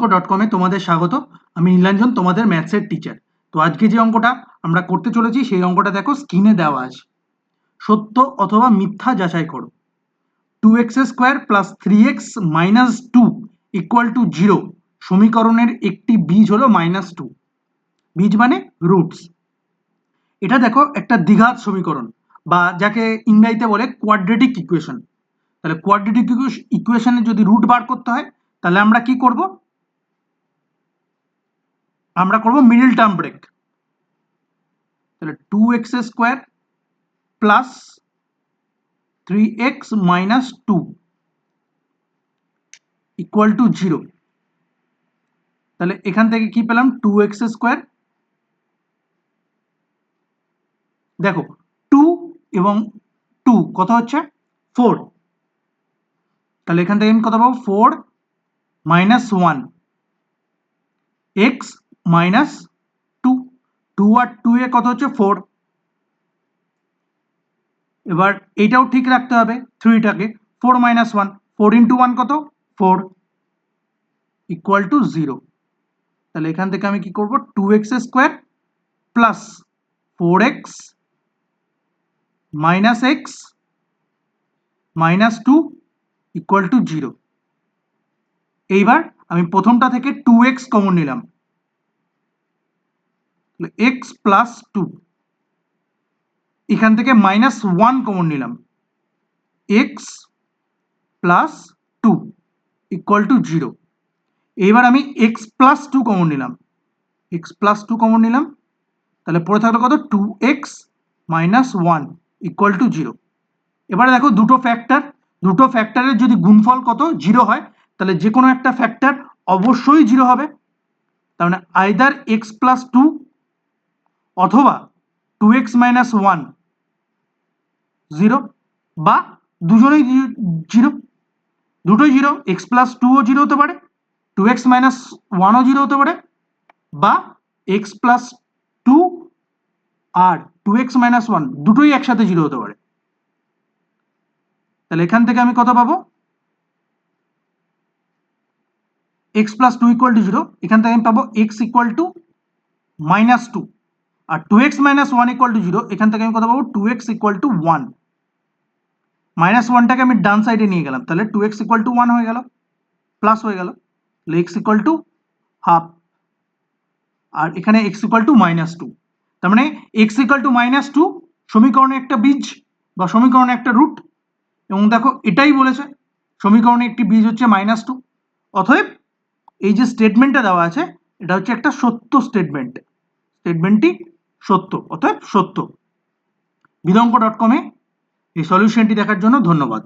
বিদঙ্ক.com তোমাদের স্বাগত। আমি নীলাঞ্জন, তোমাদের ম্যাথসের টিচার। তো আজকে যে অঙ্কটা আমরা করতে চলেছি সেই অঙ্কটা দেখো স্ক্রিনে দেওয়া আছে। সত্য অথবা মিথ্যা যাচাই করো। 2x² + 3x - 2 = 0 সমীকরণের একটি বীজ হলো -2। বীজ মানে রুটস। এটা দেখো একটা দ্বিঘাত সমীকরণ, বা যাকে ইংরেজিতে বলে কোয়াড্রেটিক ইকুয়েশন। তাহলে কোয়াড্রেটিক ইকুয়েশনের যদি রুট বার করতে হয় তাহলে আমরা কি করব? আমরা করব মিডল টার্ম ব্রেক। তাহলে 2x² + 3x - 2 = 0। তাহলে এখান থেকে কি পেলাম? 2x², দেখো 2 এবং 2 কত হচ্ছে? 4। তাহলে এখান থেকে আমি কত পাবো? 4 - 1 x - 2। 2 আর 2 এ কত হচ্ছে? 4। এবার এইটাও ঠিক রাখতে হবে 3টাকে। 4 - 1, 4 × 1 কত? 4 = 0। তাহলে এখান থেকে আমি কি করব? 2x² + 4x - x - 2 = 0। এইবার আমি প্রথমটা থেকে 2x কমন নিলাম, x + 2। এখান থেকে -1 কমন নিলাম, x + 2 = 0। এইবার আমি x + 2 কমন নিলাম, x + 2 কমন নিলাম। তাহলে পড়ে থাকলো কত? 2x - 1 = 0। এবারে দেখো দুটো ফ্যাক্টরের যদি গুণফল কত? 0 হয়, তাহলে যে কোনো একটা ফ্যাক্টর অবশ্যই 0 হবে। তার মানে আইদার x + 2 অথবা 2x - 1 0, বা দুজনেই 0। দুটোই 0, x + 2 ও 0 হতে পারে, 2x - 1 ও 0 হতে পারে, বা x + 2 আর 2x - 1 দুটোই একসাথে 0 হতে পারে। তাহলে এখান থেকে আমি কত পাবো? x + 2 = 0। এখান থেকে আমি পাবো x = -2, আর 2x - 1 = 0। এখান থেকে আমি কত পাবো? 2x = 1। -1টাকে আমি ডান সাইডে নিয়ে গেলাম, তাহলে 2x = 1 হয়ে গেল, প্লাস হয়ে গেল। তাহলে x = ½ আর এখানে x = -2। তার মানে x = -2 সমীকরণের একটা বীজ বা সমীকরণের একটা রুট। এবং দেখো এটাই বলেছে সমীকরণের একটি বীজ হচ্ছে -2। অতএব এই যে স্টেটমেন্টটা দেওয়া আছে এটা হচ্ছে একটা সত্য স্টেটমেন্ট। স্টেটমেন্টটি সত্য, অতএব সত্য। বিদঙ্ক.com এই সলিউশনটি দেখার জন্য ধন্যবাদ।